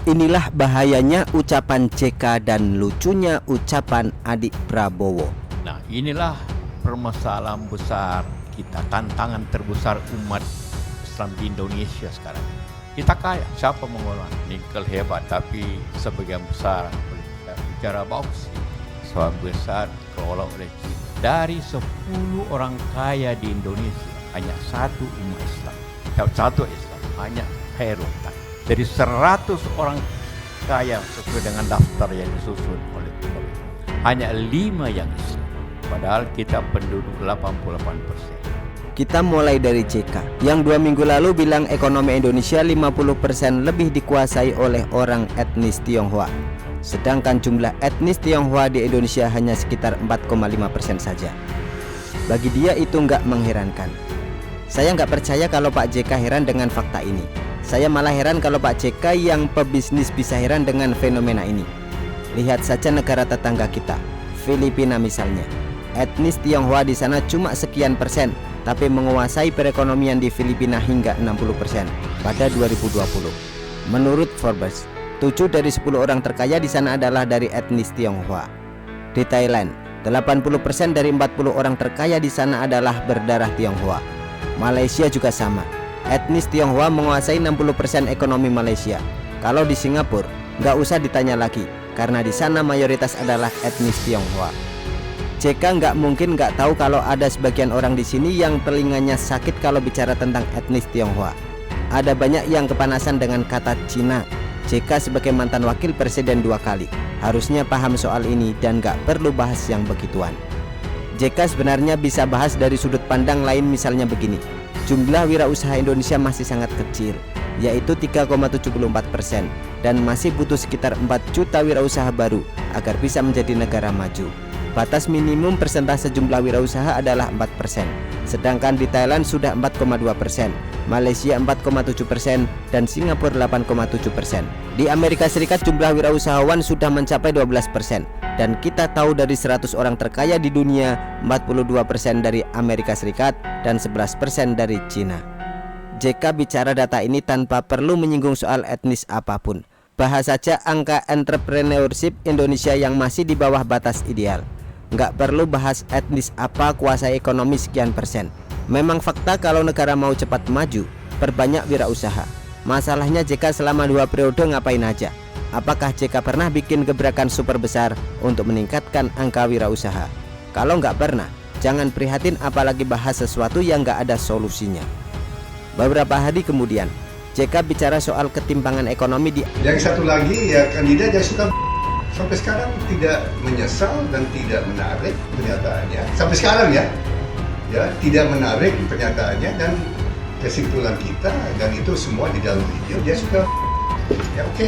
Inilah bahayanya ucapan JK dan lucunya ucapan adik Prabowo. Nah, inilah permasalahan besar kita, tantangan terbesar umat Islam di Indonesia sekarang. Kita kaya, siapa mengolah? Nikel hebat, tapi sebagian besar bicara bauxit, sebagian besar kelola oleh China. Dari 10 orang kaya di Indonesia, hanya satu umat Islam. Satu Islam, hanya Khairul Tanzil. Dari 100 orang kaya sesuai dengan daftar yang disusun oleh pemerintah, hanya 5 yang Islam. Padahal kita penduduk 88%. Kita mulai dari JK yang 2 minggu lalu bilang ekonomi Indonesia 50% lebih dikuasai oleh orang etnis Tionghoa. Sedangkan jumlah etnis Tionghoa di Indonesia hanya sekitar 4,5% saja. Bagi dia itu nggak mengherankan. Saya nggak percaya kalau Pak JK heran dengan fakta ini. Saya malah heran kalau Pak JK yang pebisnis bisa heran dengan fenomena ini. Lihat saja negara tetangga kita, Filipina misalnya. Etnis Tionghoa di sana cuma sekian persen, tapi menguasai perekonomian di Filipina hingga 60% pada 2020. Menurut Forbes, 7 dari 10 orang terkaya di sana adalah dari etnis Tionghoa. Di Thailand, 80% dari 40 orang terkaya di sana adalah berdarah Tionghoa. Malaysia juga sama. Etnis Tionghoa menguasai 60% ekonomi Malaysia. Kalau di Singapura, nggak usah ditanya lagi, karena di sana mayoritas adalah etnis Tionghoa. JK nggak mungkin nggak tahu kalau ada sebagian orang di sini yang telinganya sakit kalau bicara tentang etnis Tionghoa. Ada banyak yang kepanasan dengan kata Cina. JK sebagai mantan wakil presiden 2 kali harusnya paham soal ini dan nggak perlu bahas yang begituan. JK sebenarnya bisa bahas dari sudut pandang lain, misalnya begini. Jumlah wirausaha Indonesia masih sangat kecil, yaitu 3,74%, dan masih butuh sekitar 4 juta wirausaha baru agar bisa menjadi negara maju. Batas minimum persentase jumlah wirausaha adalah 4%, sedangkan di Thailand sudah 4,2%, Malaysia 4,7%, dan Singapura 8,7%. Di Amerika Serikat jumlah wirausahawan sudah mencapai 12%, dan kita tahu dari 100 orang terkaya di dunia, 42% dari Amerika Serikat dan 11% dari Cina. JK bicara data ini tanpa perlu menyinggung soal etnis apapun. Bahas saja angka entrepreneurship Indonesia yang masih di bawah batas ideal. Nggak perlu bahas etnis apa kuasai ekonomi sekian persen. Memang fakta kalau negara mau cepat maju, perbanyak wirausaha. Masalahnya JK selama 2 periode ngapain aja? Apakah JK pernah bikin gebrakan super besar untuk meningkatkan angka wirausaha? Kalau nggak pernah, jangan prihatin apalagi bahas sesuatu yang nggak ada solusinya. Beberapa hari kemudian, JK bicara soal ketimpangan ekonomi di... Yang satu lagi ya kandidat yang suka sampai sekarang tidak menyesal dan tidak menarik pernyataannya. Sampai sekarang ya tidak menarik pernyataannya, dan kesimpulan kita, dan itu semua di dalam video, dia suka ya oke.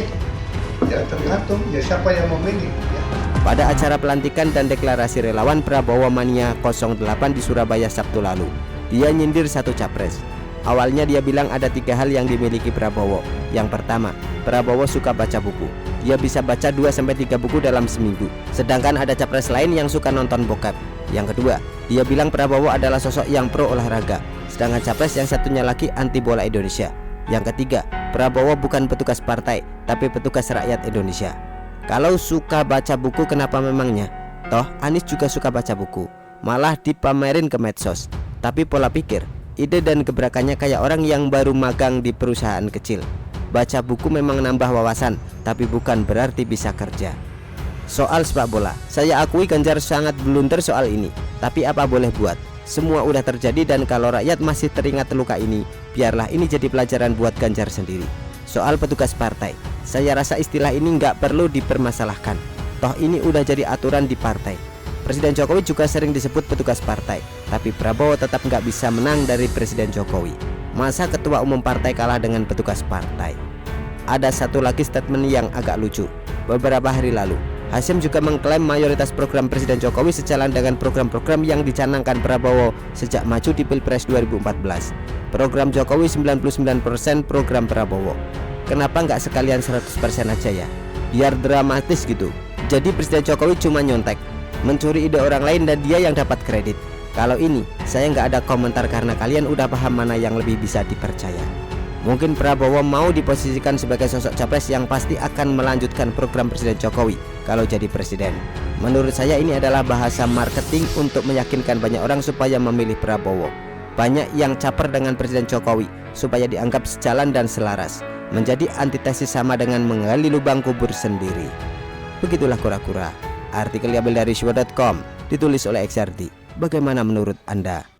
Ya tergantung ya siapa yang memilih ya. Pada acara pelantikan dan deklarasi relawan Prabowo Mania 08 di Surabaya Sabtu lalu, dia nyindir satu capres. Awalnya dia bilang ada 3 hal yang dimiliki Prabowo. Yang pertama, Prabowo suka baca buku. Dia bisa baca 2-3 buku dalam seminggu. Sedangkan ada capres lain yang suka nonton bokep. Yang kedua, dia bilang Prabowo adalah sosok yang pro olahraga. Sedangkan capres yang satunya lagi anti bola Indonesia. Yang ketiga, Prabowo bukan petugas partai, tapi petugas rakyat Indonesia. Kalau suka baca buku, kenapa memangnya? Toh Anies juga suka baca buku, malah dipamerin ke medsos. Tapi pola pikir, ide dan gebrakannya kayak orang yang baru magang di perusahaan kecil. Baca buku memang nambah wawasan, tapi bukan berarti bisa kerja. Soal sepak bola, saya akui Ganjar sangat blunder soal ini. Tapi apa boleh buat? Semua udah terjadi, dan kalau rakyat masih teringat luka ini, biarlah ini jadi pelajaran buat Ganjar sendiri. Soal petugas partai, saya rasa istilah ini nggak perlu dipermasalahkan. Toh ini udah jadi aturan di partai. Presiden Jokowi juga sering disebut petugas partai, tapi Prabowo tetap nggak bisa menang dari Presiden Jokowi. Masa ketua umum partai kalah dengan petugas partai? Ada satu lagi statement yang agak lucu. Beberapa hari lalu, Hasyim juga mengklaim mayoritas program Presiden Jokowi sejalan dengan program-program yang dicanangkan Prabowo sejak maju di Pilpres 2014. Program Jokowi 99%, program Prabowo. Kenapa nggak sekalian 100% aja ya? Biar dramatis gitu. Jadi Presiden Jokowi cuma nyontek, mencuri ide orang lain, dan dia yang dapat kredit. Kalau ini, saya nggak ada komentar karena kalian udah paham mana yang lebih bisa dipercaya. Mungkin Prabowo mau diposisikan sebagai sosok capres yang pasti akan melanjutkan program Presiden Jokowi kalau jadi presiden. Menurut saya ini adalah bahasa marketing untuk meyakinkan banyak orang supaya memilih Prabowo. Banyak yang caper dengan Presiden Jokowi supaya dianggap sejalan dan selaras. Menjadi antitesis sama dengan menggali lubang kubur sendiri. Begitulah kura-kura. Artikel diambil dari Shua.com, ditulis oleh XRD. Bagaimana menurut Anda?